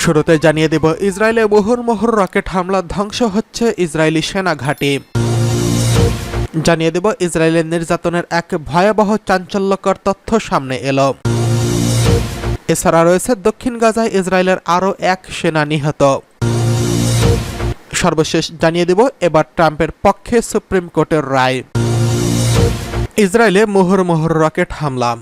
শুরুতে জানিয়ে দেব, ইসরায়েলে মুহুর্মুহুর রকেট হামলা, ধ্বংস হচ্ছে ইসরায়েলি সেনা ঘাঁটি। জানিয়ে দেব, ইসরায়েলের নির্যাতনের এক ভয়াবহ চাঞ্চল্যকর তথ্য সামনে এলো। এছাড়া রয়েছে দক্ষিণ গাজায় ইসরায়েলের আরও এক সেনা নিহত। সর্বশেষ জানিয়ে দেব, এবার ট্রাম্পের পক্ষে সুপ্রিম কোর্টের রায়। ইসরায়েলে মুহুর্মুহুর রকেট হামলা।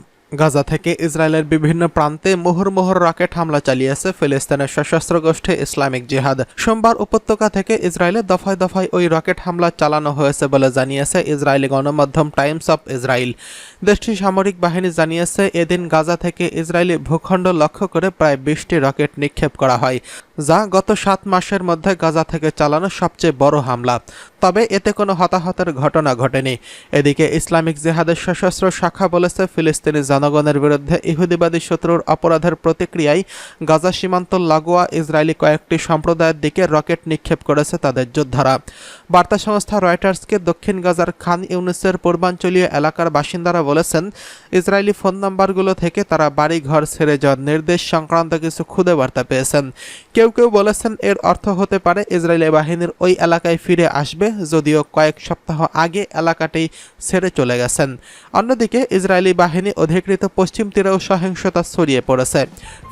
গাজা থেকে ইসরায়েলের বিভিন্ন প্রান্তে মুহুর্মুহুর রকেট হামলা চালিয়েছে ফিলিস্তিনের সশস্ত্র গোষ্ঠী ইসলামিক জিহাদ। সোমবার উপত্যকা থেকে ইসরায়েলে দফায় দফায় ওই রকেট হামলা চালানো হয়েছে বলে জানিয়েছে ইসরায়েলি গণমাধ্যম টাইমস অফ ইসরায়েল। দেশটির সামরিক বাহিনী জানিয়েছে, এদিন গাজা থেকে ইসরায়েলি ভূখণ্ড লক্ষ্য করে প্রায় 20টি রকেট নিক্ষেপ করা হয়, যা গত 7 মাসের মধ্যে গাজা থেকে চালানো সবচেয়ে বড় হামলা। তবে এতে কোনো হতাহতের ঘটনা ঘটেনি। এদিকে ইসলামিক জিহাদের সশস্ত্র শাখা বলেছে, ফিলিস্তিনি জনগণের বিরুদ্ধে ইহুদিবাদী শত্রুর অপরাধের প্রতিক্রিয়ায় গাজা সীমান্ত লাগোয়া ইসরায়েলি কয়েকটি সম্প্রদায়ের দিকে রকেট নিক্ষেপ করেছে তাদের যোদ্ধারা। বার্তা সংস্থা রয়টার্সকে দক্ষিণ গাজার খান ইউনিসের পূর্বাঞ্চলীয় এলাকার বাসিন্দারা বলেছেন, ইসরায়েলি ফোন নাম্বারগুলো থেকে তারা বাড়ি ঘর ছেড়ে যাওয়ার নির্দেশ সংক্রান্ত কিছু খুদে বার্তা পেয়েছেন। কেউ কেউ বলেছেন, এর অর্থ হতে পারে ইসরায়েলি বাহিনীর ওই এলাকায় ফিরে আসবে, যদিও কয়েক সপ্তাহ আগে এলাকাটি ছেড়ে চলে গেছেন। অন্যদিকে ইসরায়েলি বাহিনী অধিকৃত পশ্চিম তীরেও সহিংসতা ছড়িয়ে পড়েছে।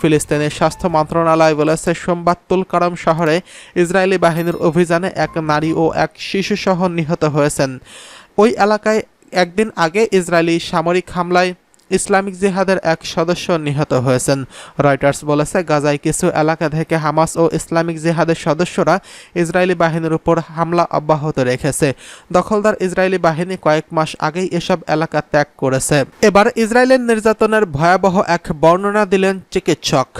ফিলিস্তিনের স্বাস্থ্য মন্ত্রণালয় বলেছে, সোমবার তুলকারম শহরে ইসরায়েলি বাহিনীর অভিযানে এক নারী ও এক শিশুসহ নিহত হয়েছেন। ওই এলাকায় একদিন আগে ইসরায়েলি সামরিক হামলায় ইসলামিক জিহাদের এক সদস্য নিহত হয়েছেন। রয়টার্স বলেছে, গাজায় কিছু এলাকা থেকে হামাস ও ইসলামিক জিহাদের সদস্যরা ইসরায়েলি বাহিনীর উপর হামলা অব্যাহত রেখেছে। দখলদার ইসরায়েলি বাহিনী কয়েক মাস আগেই এসব এলাকা ত্যাগ করেছে। এবার ইসরায়েলের নির্যাতনের ভয়াবহ এক বর্ণনা দিলেন চিকিৎসক।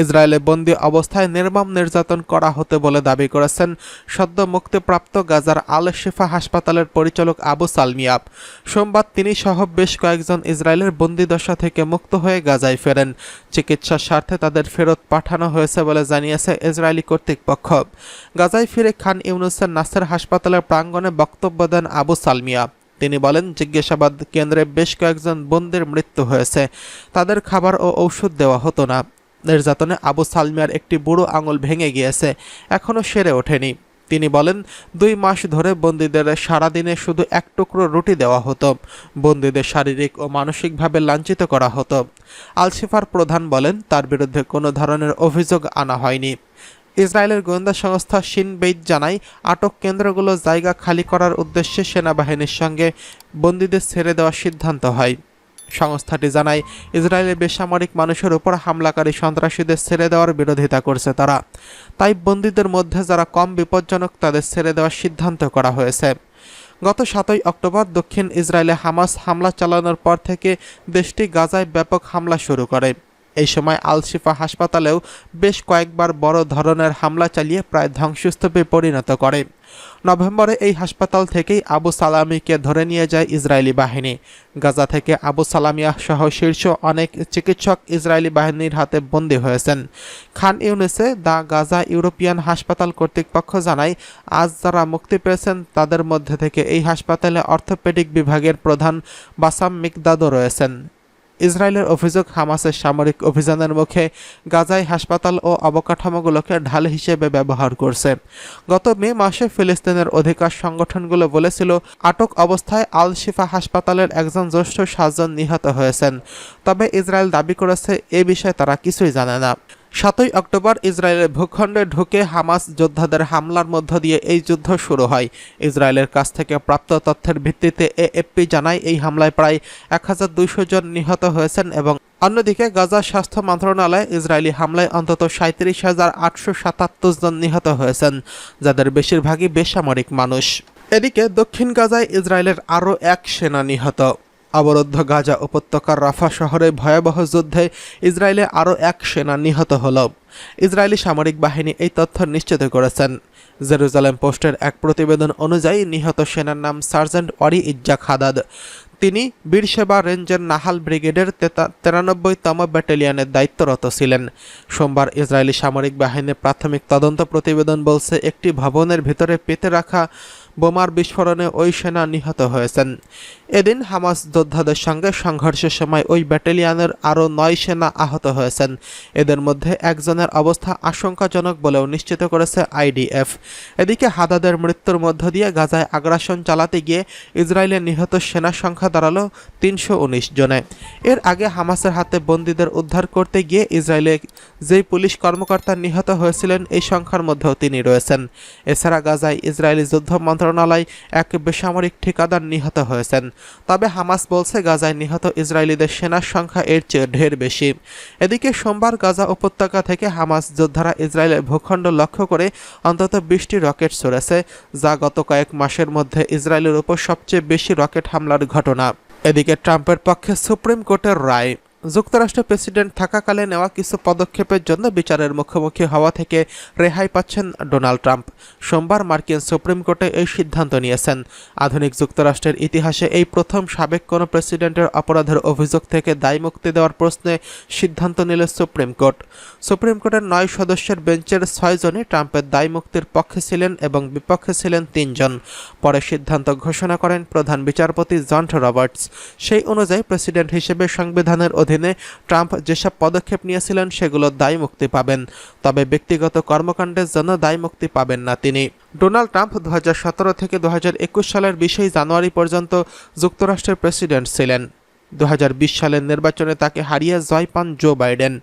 ইসরায়েলে বন্দী অবস্থায় নির্মম নির্যাতন করা হতে বলে দাবি করেছেন সদ্য মুক্তিপ্রাপ্ত গাজার আল শিফা হাসপাতালের পরিচালক আবু সালমিয়া। সোমবার তিনি সহ বেশ কয়েকজন ইসরায়েলের বন্দিদশা থেকে মুক্ত হয়ে গাজায় ফেরেন। চিকিৎসার স্বার্থে তাদের ফেরত পাঠানো হয়েছে বলে জানিয়েছে ইসরায়েলি কর্তৃপক্ষ। গাজায় ফিরে খান ইউনুসের নাসের হাসপাতালের প্রাঙ্গণে বক্তব্য দেন আবু সালমিয়া। তিনি বলেন, জিজ্ঞাসাবাদ কেন্দ্রে বেশ কয়েকজন বন্দির মৃত্যু হয়েছে, তাদের খাবার ও ঔষধ দেওয়া হতো না। নির্যাতনে আবু সালমিয়ার একটি বুড়ো আঙুল ভেঙে গিয়েছে, এখনও সেরে ওঠেনি। তিনি বলেন, 2 মাস ধরে বন্দীদের সারাদিনে শুধু এক টুকরো রুটি দেওয়া হতো। বন্দীদের শারীরিক ও মানসিকভাবে লাঞ্ছিত করা হতো। আল শিফার প্রধান বলেন, তার বিরুদ্ধে কোনো ধরনের অভিযোগ আনা হয়নি। ইসরায়েলের গোয়েন্দা সংস্থা শিন বেইত জানায়, আটক কেন্দ্রগুলো জায়গা খালি করার উদ্দেশ্যে সেনাবাহিনীর সঙ্গে বন্দীদের ছেড়ে দেওয়ার সিদ্ধান্ত হয়। সংস্থাটি জানায়, ইসরায়েলের বেসামরিক মানুষের উপর হামলাকারী সন্ত্রাসীদের ছেড়ে দেওয়ার বিরোধিতা করছে তারা। তাই বন্দীদের মধ্যে যারা কম বিপজ্জনক তাদের ছেড়ে দেওয়ার সিদ্ধান্ত করা হয়েছে। গত 7 অক্টোবর দক্ষিণ ইসরায়েলে হামাস হামলা চালানোর পর থেকে দেশটি গাজায় ব্যাপক হামলা শুরু করে। এই সময় আল শিফা হাসপাতালেও বেশ কয়েকবার বড় ধরনের হামলা চালিয়ে প্রায় ধ্বংসস্তূপে পরিণত করে। নভেম্বরে এই হাসপাতাল থেকেই আবু সালামিকে ধরে নিয়ে যায় ইসরায়েলি বাহিনী। গাজা থেকে আবু সালামিয়া সহ শীর্ষ অনেক চিকিৎসক ইসরায়েলি বাহিনীর হাতে বন্দী হয়েছেন। খান ইউনিসে দ্য গাজা ইউরোপিয়ান হাসপাতাল কর্তৃপক্ষ জানায়, আজ যারা মুক্তি পেয়েছেন তাদের মধ্যে থেকে এই হাসপাতালে অর্থোপেডিক বিভাগের প্রধান বাসাম মিকদাদও রয়েছেন। ইসরায়েলের অভিযোগ, হামাসের সামরিক অভিযানের মুখে গাজায় হাসপাতাল ও অবকাঠামোগুলোকে ঢাল হিসেবে ব্যবহার করছে। গত মে মাসে ফিলিস্তিনের অধিকার সংগঠনগুলো বলেছিল, আটক অবস্থায় আল শিফা হাসপাতালের একজন জ্যেষ্ঠ সার্জন নিহত হয়েছেন। তবে ইসরায়েল দাবি করেছে এ বিষয়ে তারা কিছুই জানে না। 7 অক্টোবর ইসরায়েলের ভূখণ্ডে ঢুকে হামাস যোদ্ধাদের হামলার মধ্য দিয়ে এই যুদ্ধ শুরু হয়। ইসরায়েলের কাছ থেকে প্রাপ্ত তথ্যের ভিত্তিতে এএফপি জানায়, এই হামলায় প্রায় 1200 জন নিহত হয়েছেন এবং অন্যদিকে গাজা স্বাস্থ্য মন্ত্রণালয় ইসরায়েলি হামলায় অন্তত 37,877 জন নিহত হয়েছেন, যাদের বেশিরভাগই বেসামরিক মানুষ। এদিকে দক্ষিণ গাজায় ইসরায়েলের আরও এক সেনা নিহত। অবরুদ্ধ গাজা উপত্যকার রাফা শহরে ভয়াবহ যুদ্ধে ইসরায়েলে আরও এক সেনা নিহত হল। ইসরায়েলি সামরিক বাহিনী এই তথ্য নিশ্চিত করেছেন। জেরুজালেম পোস্টের এক প্রতিবেদন অনুযায়ী নিহত সেনার নাম সার্জেন্ট ওয়ারি ইজ্জাক হাদাদ। তিনি বীরসেবা রেঞ্জের নাহাল ব্রিগেডের 93তম ব্যাটালিয়নের দায়িত্বরত ছিলেন। সোমবার ইসরায়েলি সামরিক বাহিনীর প্রাথমিক তদন্ত প্রতিবেদন বলছে, একটি ভবনের ভিতরে পেতে রাখা বোমার বিস্ফোরণে ওই সেনা নিহত হয়েছেন। এদিন হামাস যোদ্ধাদের সঙ্গে সংঘর্ষের সময় ওই ব্যাটালিয়নের আরও 9 সেনা আহত হয়েছেন। এদের মধ্যে একজনের অবস্থা আশঙ্কাজনক বলেও নিশ্চিত করেছে আইডিএফ। এদিকে হাদাদের মৃত্যুর মধ্য দিয়ে গাজায় আগ্রাসন চালাতে গিয়ে ইসরায়েলের নিহত সেনা সংখ্যা দাঁড়ালো 319 জনে। এর আগে হামাসের হাতে বন্দীদের উদ্ধার করতে গিয়ে ইসরায়েলে যেই পুলিশ কর্মকর্তা নিহত হয়েছিলেন এই সংখ্যার মধ্যেও তিনি রয়েছেন। এছাড়া গাজায় ইসরায়েলি যুদ্ধ মন্ত্রণালয় এক বেসামরিক ঠিকাদার নিহত হয়েছেন। তবে হামাস বলছে গাজায় নিহত ইসরায়েলিদের সেনার সংখ্যা এর চেয়ে ঢের বেশি। এদিকে সোমবার গাজা উপত্যকা থেকে হামাস যোদ্ধারা ইসরায়েলের ভূখণ্ড লক্ষ্য করে অন্তত 20টি রকেট ছুড়েছে, যা গত কয়েক মাসের মধ্যে ইসরায়েলের উপর সবচেয়ে বেশি রকেট হামলার ঘটনা। এদিকে ট্রাম্পের পক্ষে সুপ্রিম কোর্টের রায়। যুক্তরাষ্ট্রের প্রেসিডেন্ট থাকাকালে নেওয়া কিছু পদক্ষেপের জন্য বিচারের মুখোমুখি হওয়া থেকে রেহাই পাচ্ছেন ডোনাল্ড ট্রাম্প। সোমবার মার্কিন সুপ্রিম কোর্টে এই সিদ্ধান্ত নিয়েছেন। আধুনিক যুক্তরাষ্ট্রের ইতিহাসে এই প্রথম সাবেক কোনো প্রেসিডেন্টের অপরাধের অভিযোগ থেকে দায়মুক্তি দেওয়ার প্রশ্নে সিদ্ধান্ত নিল সুপ্রিম কোর্ট। সুপ্রিম কোর্টের 9 সদস্যের বেঞ্চের 6 জনই ট্রাম্পের দায়মুক্তির পক্ষে ছিলেন এবং বিপক্ষে ছিলেন 3 জন। পরে সিদ্ধান্ত ঘোষণা করেন প্রধান বিচারপতি জন রবার্টস। সেই অনুযায়ী প্রেসিডেন্ট হিসেবে সংবিধানের অধীনে ট্রাম্প যেসব পদক্ষেপ নিয়েছিলেন সেগুলো দায়মুক্তি পাবেন, তবে ব্যক্তিগত কর্মকাণ্ডের জন্য দায়মুক্তি পাবেন না তিনি। ডোনাল্ড ট্রাম্প 2017 থেকে 2021 সালের 20 জানুয়ারি পর্যন্ত যুক্তরাষ্ট্রের প্রেসিডেন্ট ছিলেন। 2020 সালের নির্বাচনে তাকে হারিয়ে জয় পান জো বাইডেন।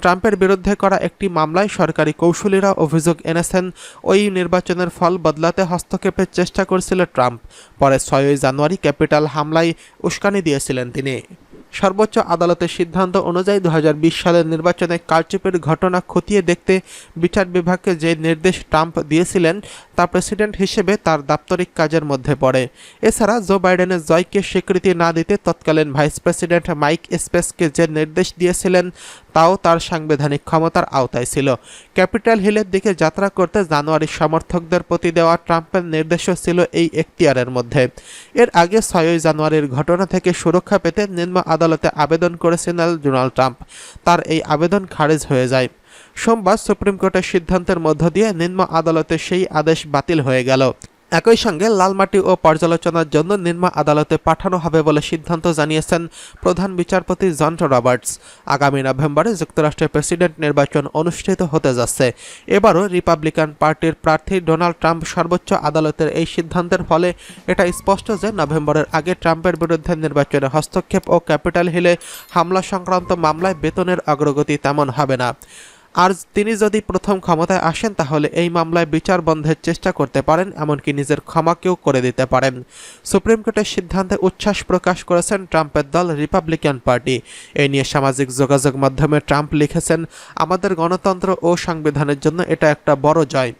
ট্রাম্পের বিরুদ্ধে করা একটি মামলায় সরকারি কৌঁসুলিরা অভিযোগ এনেছেন ওই নির্বাচনের ফল বদলাতে হস্তক্ষেপের চেষ্টা করছিল ট্রাম্প। পরে 6 জানুয়ারি ক্যাপিটাল হামলায় উস্কানি দিয়েছিলেন তিনি। সর্বোচ্চ আদালতের সিদ্ধান্ত অনুযায়ী 2020 সালের নির্বাচনে কারচুপির ঘটনা খতিয়ে দেখতে বিচার বিভাগকে যে নির্দেশ ট্রাম্প দিয়েছিলেন তা প্রেসিডেন্ট হিসেবে তার দাপ্তরিক কাজের মধ্যে পড়ে। এছাড়া জো বাইডেনের জয়কে স্বীকৃতি না দিতে তৎকালীন ভাইস প্রেসিডেন্ট মাইক পেন্সকে যে নির্দেশ দিয়েছিলেন তাও তার সাংবিধানিক ক্ষমতার আওতায় ছিল। ক্যাপিটাল হিলের দিকে যাত্রা করতে জানুয়ারির সমর্থকদের প্রতি দেওয়া ট্রাম্পের নির্দেশও ছিল এই এখতিয়ারের মধ্যে। এর আগে 6 জানুয়ারির ঘটনা থেকে সুরক্ষা পেতে নিম্ন আদালতে আবেদন করেছিলেন ডোনাল্ড ট্রাম্প। তার এই আবেদন খারিজ হয়ে যায়। সোমবার সুপ্রিম কোর্টের সিদ্ধান্তের মধ্য দিয়ে নিম্ন আদালতে সেই আদেশ বাতিল হয়ে গেল। একই সঙ্গে লালমাটি ও পর্যালোচনার জন্য নিম্ন আদালতে পাঠানো হবে বলে সিদ্ধান্ত জানিয়েছেন প্রধান বিচারপতি জন রবার্টস। আগামী নভেম্বরে যুক্তরাষ্ট্রের প্রেসিডেন্ট নির্বাচন অনুষ্ঠিত হতে যাচ্ছে। এবারও রিপাবলিকান পার্টির প্রার্থী ডোনাল্ড ট্রাম্প সর্বোচ্চ আদালতের এই সিদ্ধান্তের ফলে এটা স্পষ্ট যে নভেম্বরের আগে ট্রাম্পের বিরুদ্ধে নির্বাচনে হস্তক্ষেপ ও ক্যাপিটাল হিলে হামলা সংক্রান্ত মামলায় বেতনের অগ্রগতি তেমন হবে না। আর তিনি যদি প্রথম ক্ষমতায় আসেন তাহলে এই মামলায় বিচার বন্ধের চেষ্টা করতে পারেন, এমনকি নিজের ক্ষমাকেও করে দিতে পারেন। সুপ্রিম কোর্টের সিদ্ধান্তে উচ্ছ্বাস প্রকাশ করেছেন ট্রাম্পের দল রিপাবলিকান পার্টি। এই নিয়ে সামাজিক যোগাযোগ মাধ্যমে ট্রাম্প লিখেছেন, আমাদের গণতন্ত্র ও সংবিধানের জন্য এটা একটা বড় জয়।